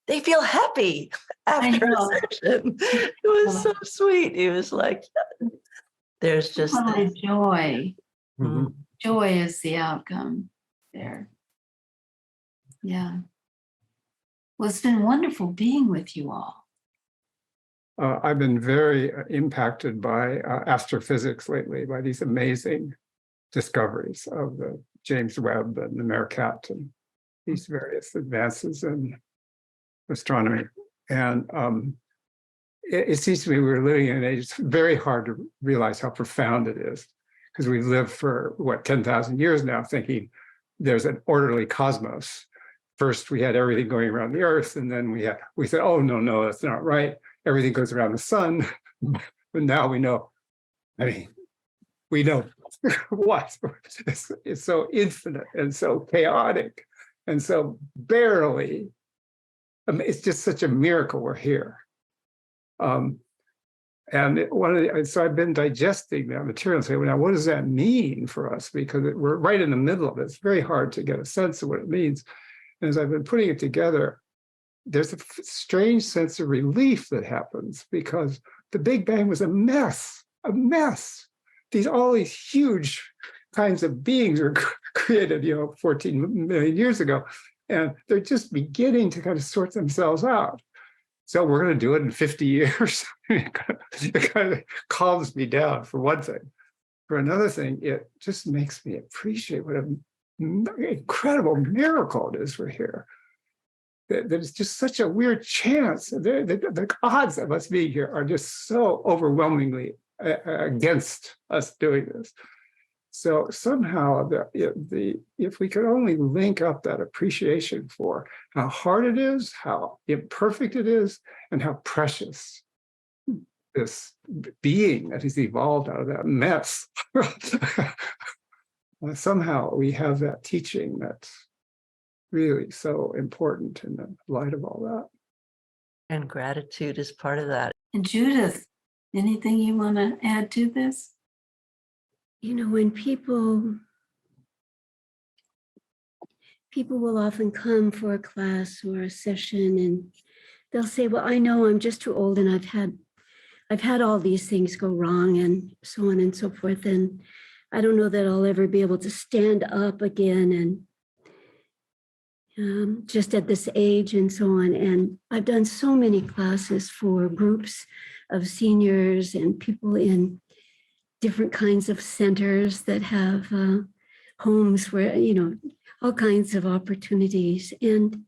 They feel happy after a session. It was so sweet. He was like, there's just joy. Mm-hmm. Joy is the outcome there. Yeah. Well, it's been wonderful being with you all. I've been very impacted by astrophysics lately, by these amazing discoveries of the James Webb and the Meerkat and these various advances in astronomy. And it seems to me we're living in an age, it's very hard to realize how profound it is, because we've lived for, 10,000 years now thinking there's an orderly cosmos. First, we had everything going around the Earth, and then we said, oh, no, that's not right. Everything goes around the sun. But now we know, we know what. It's so infinite and so chaotic and so barely. It's just such a miracle we're here. And so I've been digesting that material and saying, well, now what does that mean for us? Because we're right in the middle of it. It's very hard to get a sense of what it means. And as I've been putting it together, there's a strange sense of relief that happens, because the Big Bang was a mess. All these huge kinds of beings were created, 14 million years ago, and they're just beginning to kind of sort themselves out. So we're going to do it in 50 years. It kind of calms me down, for one thing. For another thing, it just makes me appreciate what an incredible miracle it is we're here. That it's just such a weird chance. The odds of us being here are just so overwhelmingly against us doing this. So somehow, if we could only link up that appreciation for how hard it is, how imperfect it is, and how precious this being that has evolved out of that mess somehow we have that teaching that's really so important in the light of all that. And gratitude is part of that. And Judith, anything you want to add to this? You know, when people will often come for a class or a session and they'll say, well, I know I'm just too old and I've had all these things go wrong and so on and so forth. And I don't know that I'll ever be able to stand up again and just at this age and so on. And I've done so many classes for groups of seniors and people in different kinds of centers that have homes where, you know, all kinds of opportunities. And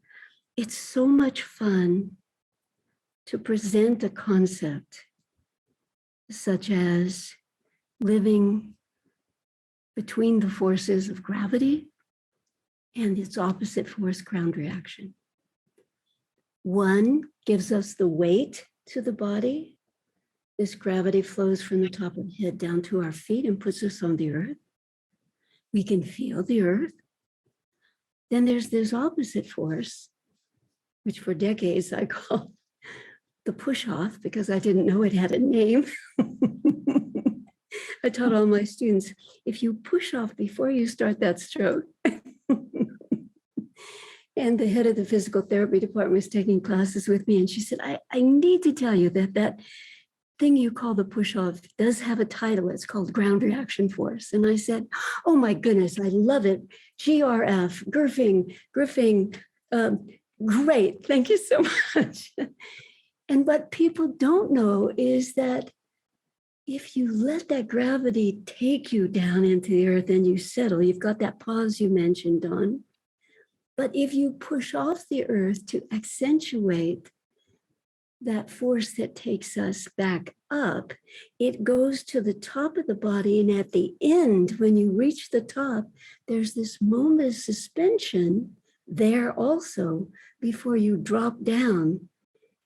it's so much fun to present a concept such as living between the forces of gravity and its opposite force, ground reaction. One gives us the weight to the body. This gravity flows from the top of the head down to our feet and puts us on the earth. We can feel the earth. Then there's this opposite force, which for decades I call the push off because I didn't know it had a name. I taught all my students, if you push off before you start that stroke. And the head of the physical therapy department was taking classes with me. And she said, I need to tell you that thing you call the push off does have a title. It's called ground reaction force. And I said, oh my goodness, I love it. GRF, Griffing, great. Thank you so much. And what people don't know is that if you let that gravity take you down into the earth and you settle, you've got that pause you mentioned, Dawn. But if you push off the earth to accentuate that force that takes us back up, it goes to the top of the body. And at the end, when you reach the top, there's this moment of suspension there also before you drop down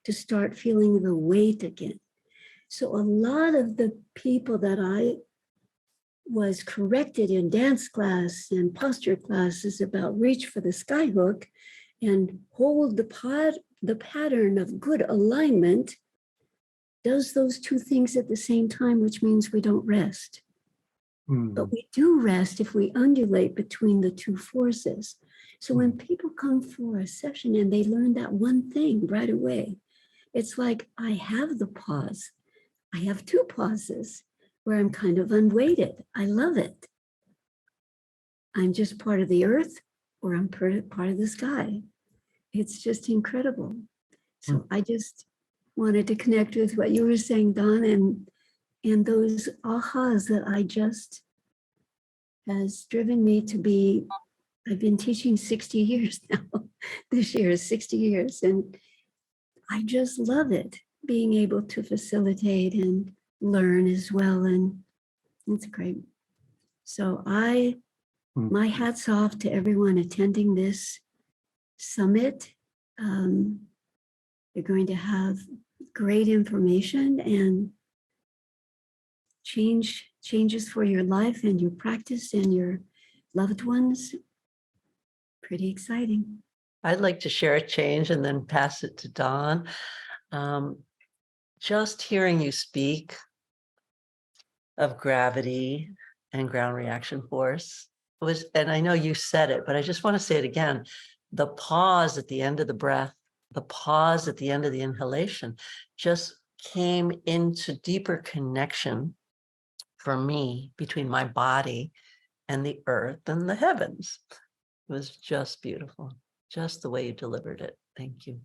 to start feeling the weight again. So a lot of the people that I was corrected in dance class and posture classes about reach for the skyhook and hold the pattern of good alignment does those two things at the same time, which means we don't rest. But we do rest if we undulate between the two forces. So when people come for a session and they learn that one thing right away, it's like, I have the pause. I have two pauses where I'm kind of unweighted. I love it. I'm just part of the earth or I'm part of the sky. It's just incredible. So I just wanted to connect with what you were saying, Don, and those ahas that I just has driven me to be, I've been teaching 60 years now. This year is 60 years. And I just love it, being able to facilitate and learn as well. And it's great. So my hat's off to everyone attending this summit. You're going to have great information and changes for your life and your practice and your loved ones. Pretty exciting. I'd like to share a change and then pass it to Dawn. Just hearing you speak of gravity and ground reaction force was, and I know you said it, but I just want to say it again, the pause at the end of the breath, the pause at the end of the inhalation just came into deeper connection for me between my body and the earth and the heavens. It was just beautiful, just the way you delivered it. Thank you.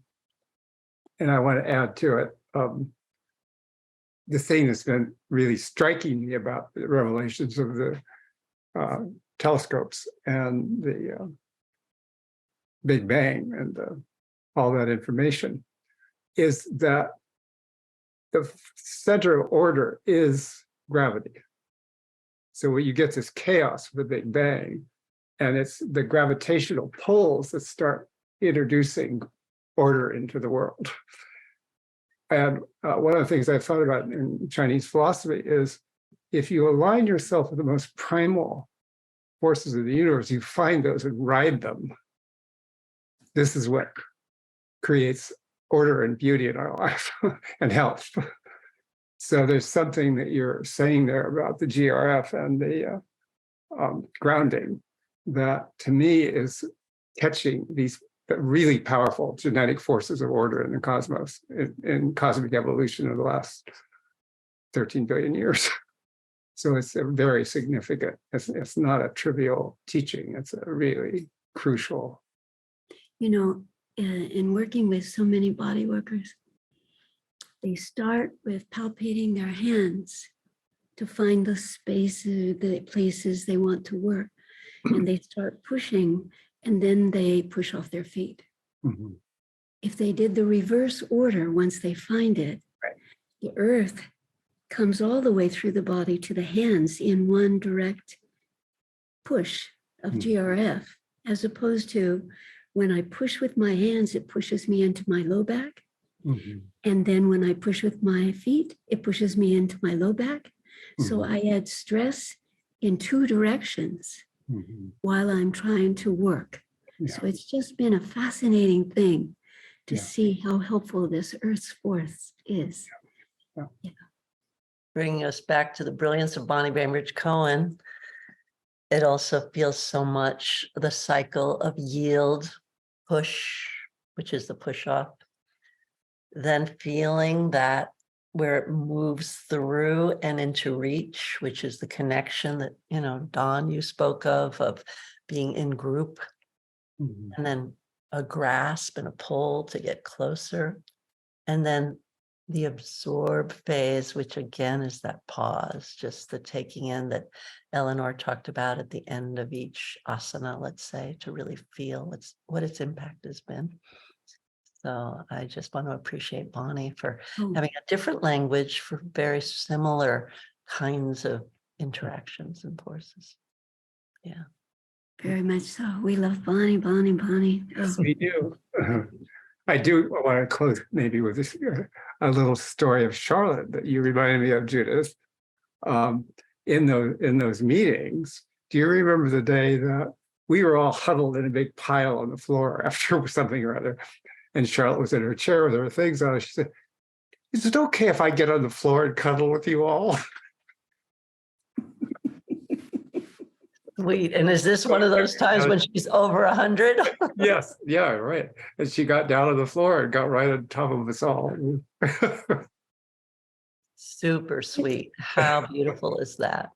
And I want to add to it, the thing that's been really striking me about the revelations of the telescopes and the Big Bang and all that information is that the center of order is gravity. So when you get this chaos with the Big Bang, and it's the gravitational pulls that start introducing order into the world. And one of the things I've thought about in Chinese philosophy is if you align yourself with the most primal forces of the universe, you find those and ride them. This is what creates order and beauty in our life and health. So there's something that you're saying there about the GRF and the grounding that to me is catching these really powerful genetic forces of order in the cosmos, in cosmic evolution of the last 13 billion years. So it's a very significant, it's not a trivial teaching, it's a really crucial. You know, in working with so many body workers, they start with palpating their hands to find the spaces, the places they want to work. And they start pushing, and then they push off their feet. Mhm. If they did the reverse order, once they find it, Right. the earth comes all the way through the body to the hands in one direct push of Mhm. GRF, as opposed to when I push with my hands, it pushes me into my low back. Mhm. And then when I push with my feet, it pushes me into my low back. So Mhm. I add stress in two directions Mhm. while I'm trying to work. Yeah. So it's just been a fascinating thing to Yeah. see how helpful this Earth's force is. Bringing us back to the brilliance of Bonnie Bainbridge Cohen, it also feels so much the cycle of yield, push, which is the push off, then feeling that where it moves through and into reach, which is the connection that, you know, Dawn, you spoke of being in group, Mhm. and then a grasp and a pull to get closer. And then the absorb phase, which again is that pause, just the taking in that Eleanor talked about at the end of each asana, let's say, to really feel what its impact has been. So I just want to appreciate Bonnie for Oh, having a different language for very similar kinds of interactions and forces. Yeah. very much so. We love Bonnie, Bonnie, Bonnie. Yes, Oh, we do. I do want to close maybe with this, a little story of Charlotte that you reminded me of, Judith. In those meetings, do you remember the day that we were all huddled in a big pile on the floor after something or other, and Charlotte was in her chair with her things on? She said, "Is it okay if I get on the floor and cuddle with you all?" Sweet. And is this one of those times when she's over 100? Yes, yeah, right. And she got down on the floor and got right on top of us all. Super sweet. How beautiful is that?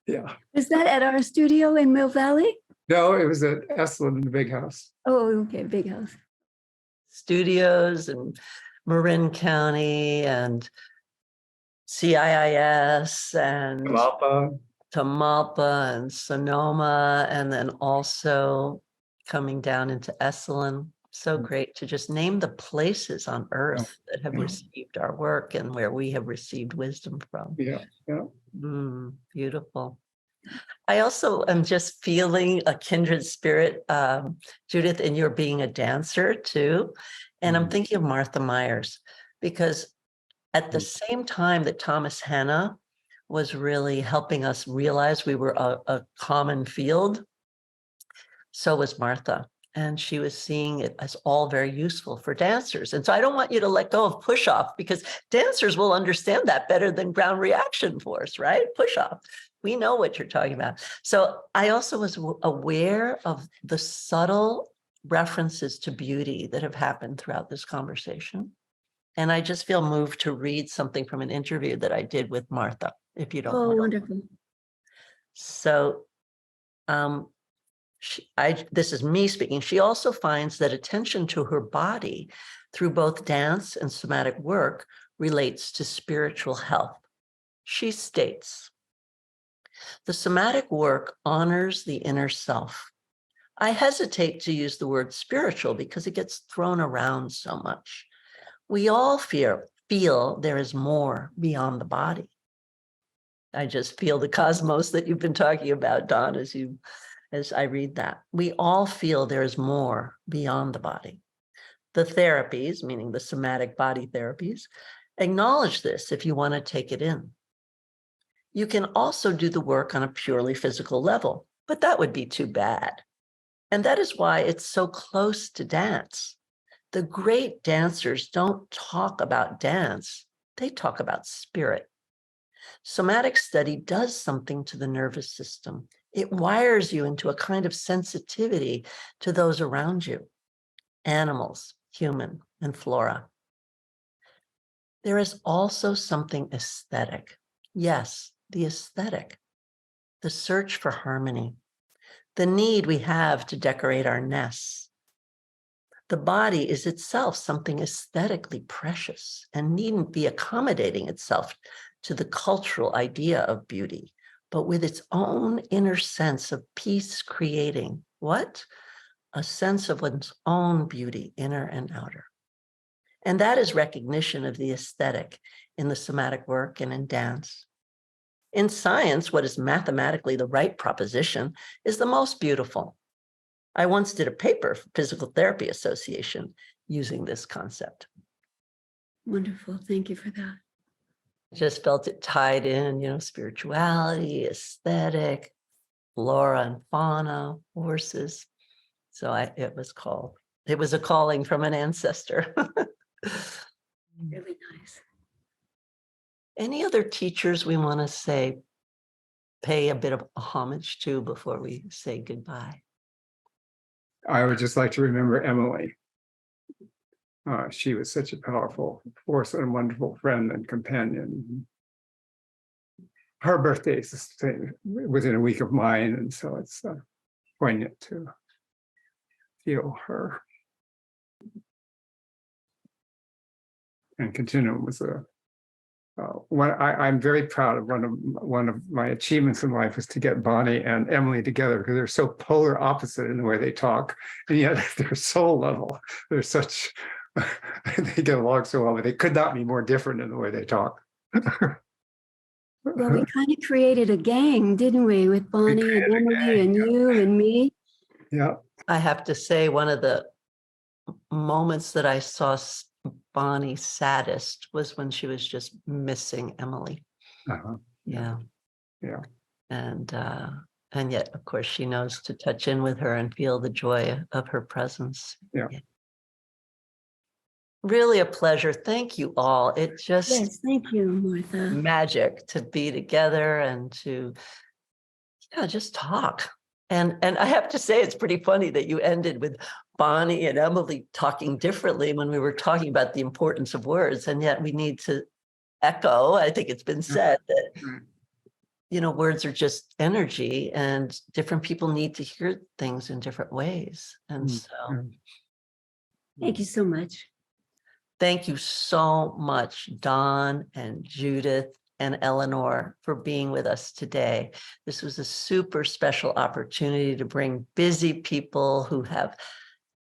Yeah. is that at our studio in Mill Valley? No, it was at Esalen in the big house. Oh, okay, big house. Studios in Marin County and CIIS and Jalapa. Tamalpa and Sonoma, and then also coming down into Esalen. So great to just name the places on earth that have Yeah. received our work and where we have received wisdom from. Yeah, yeah. Beautiful. I also am just feeling a kindred spirit, Judith, in your being a dancer too. And I'm thinking of Martha Myers, because at the same time that Thomas Hanna was really helping us realize we were a common field, so was Martha. And she was seeing it as all very useful for dancers. And so I don't want you to let go of push off, because dancers will understand that better than ground reaction force, right? Push off. We know what you're talking about. So I also was aware of the subtle references to beauty that have happened throughout this conversation. And I just feel moved to read something from an interview that I did with Martha, if you don't Oh, mind. wonderful. So this is me speaking. She also finds that attention to her body through both dance and somatic work relates to spiritual health. She states, the somatic work honors the inner self. I hesitate to use the word spiritual because it gets thrown around so much. We all feel there is more beyond the body. I just feel the cosmos that you've been talking about, Dawn, as I read that. We all feel there is more beyond the body. The therapies, meaning the somatic body therapies, acknowledge this if you want to take it in. You can also do the work on a purely physical level, But that would be too bad. And that is why it's so close to dance. The great dancers don't talk about dance, they talk about spirit. Somatic study does something to the nervous system. It wires you into a kind of sensitivity to those around you, animals, human, and flora. There is also something aesthetic. Yes, the aesthetic, the search for harmony, the need we have to decorate our nests. The body is itself something aesthetically precious and needn't be accommodating itself to the cultural idea of beauty, but with its own inner sense of peace creating what? A sense of one's own beauty, inner and outer. And that is recognition of the aesthetic in the somatic work and in dance. In science, what is mathematically the right proposition is the most beautiful. I once did a paper for Physical Therapy Association using this concept. Wonderful. Thank you for that. Just felt it tied in, spirituality, aesthetic, flora and fauna, horses. So it was a calling from an ancestor. Really nice. Any other teachers we want to pay a bit of homage to before we say goodbye? I would just like to remember Emily. She was such a powerful force and a wonderful friend and companion. Her birthday is the same, within a week of mine, and so it's poignant to feel her. And Continuum was I'm very proud of one of my achievements in life was to get Bonnie and Emily together, because they're so polar opposite in the way they talk, and yet they're soul level. They're such they get along so well, but they could not be more different in the way they talk. Well, we kind of created a gang, didn't we, with Bonnie and created a Emily gang, and you and me? Yeah. I have to say, one of the moments that I saw Bonnie saddest was when she was just missing Emily. Uh-huh. Yeah. Yeah. And yet, of course, she knows to touch in with her and feel the joy of her presence. Yeah. Really a pleasure. Thank you all. It just Yes, thank you, Martha. magic to be together and to just talk. And I have to say, it's pretty funny that you ended with Bonnie and Emily talking differently when we were talking about the importance of words. And yet we need to echo, I think it's been said that, words are just energy and different people need to hear things in different ways. And so Thank you so much. thank you so much, Don and Judith and Eleanor, for being with us today. This was a super special opportunity to bring busy people who have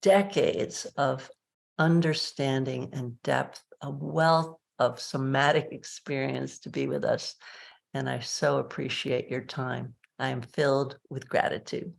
decades of understanding and depth, a wealth of somatic experience to be with us. And I so appreciate your time. I am filled with gratitude.